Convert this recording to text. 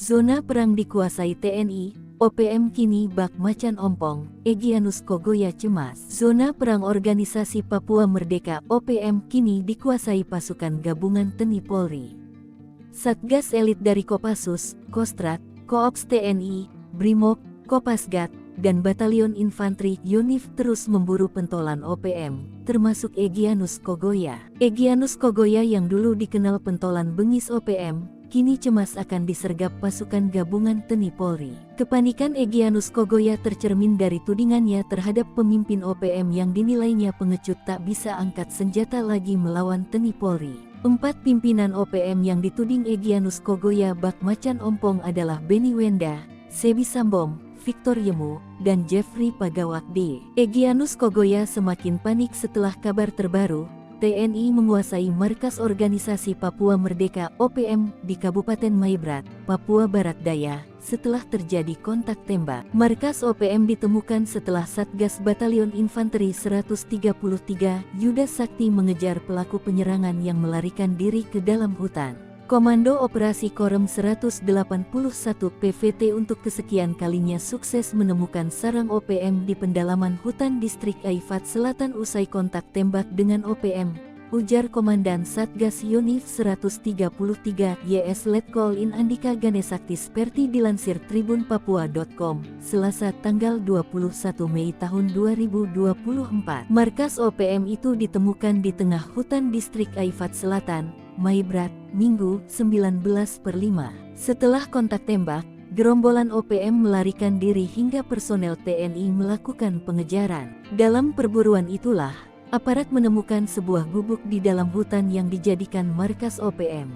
Zona perang dikuasai TNI, OPM kini bak macan ompong, Egyanus Kogoya cemas. Zona perang Organisasi Papua Merdeka OPM kini dikuasai pasukan gabungan TNI Polri. Satgas elit dari Kopassus, Kostrat, Koops TNI, Brimob, Kopasgat, dan Batalion Infanteri Yonif terus memburu pentolan OPM, termasuk Egyanus Kogoya. Egyanus Kogoya yang dulu dikenal pentolan bengis OPM, kini cemas akan disergap pasukan gabungan TNI Polri. Kepanikan Egyanus Kogoya tercermin dari tudingannya terhadap pemimpin OPM yang dinilainya pengecut tak bisa angkat senjata lagi melawan TNI Polri. 4 pimpinan OPM yang dituding Egyanus Kogoya bak macan ompong adalah Beni Wenda, Sebi Sambom, Victor Yemu, dan Jeffrey Pagawak D. Egyanus Kogoya semakin panik setelah kabar terbaru, TNI menguasai markas Organisasi Papua Merdeka OPM di Kabupaten Maibrat, Papua Barat Daya, setelah terjadi kontak tembak. Markas OPM ditemukan setelah Satgas Batalion Infanteri 133 Yuda Sakti mengejar pelaku penyerangan yang melarikan diri ke dalam hutan. Komando Operasi Korem 181 PVT untuk kesekian kalinya sukses menemukan sarang OPM di pendalaman hutan distrik Aifat Selatan usai kontak tembak dengan OPM, ujar Komandan Satgas Yonif 133 YS Letkol In Andika Ganesakti seperti dilansir tribunpapua.com, Selasa tanggal 21 Mei tahun 2024. Markas OPM itu ditemukan di tengah hutan distrik Aifat Selatan, Maibrat, Minggu, 19/5. Setelah kontak tembak, gerombolan OPM melarikan diri hingga personel TNI melakukan pengejaran. Dalam perburuan itulah, aparat menemukan sebuah gubuk di dalam hutan yang dijadikan markas OPM.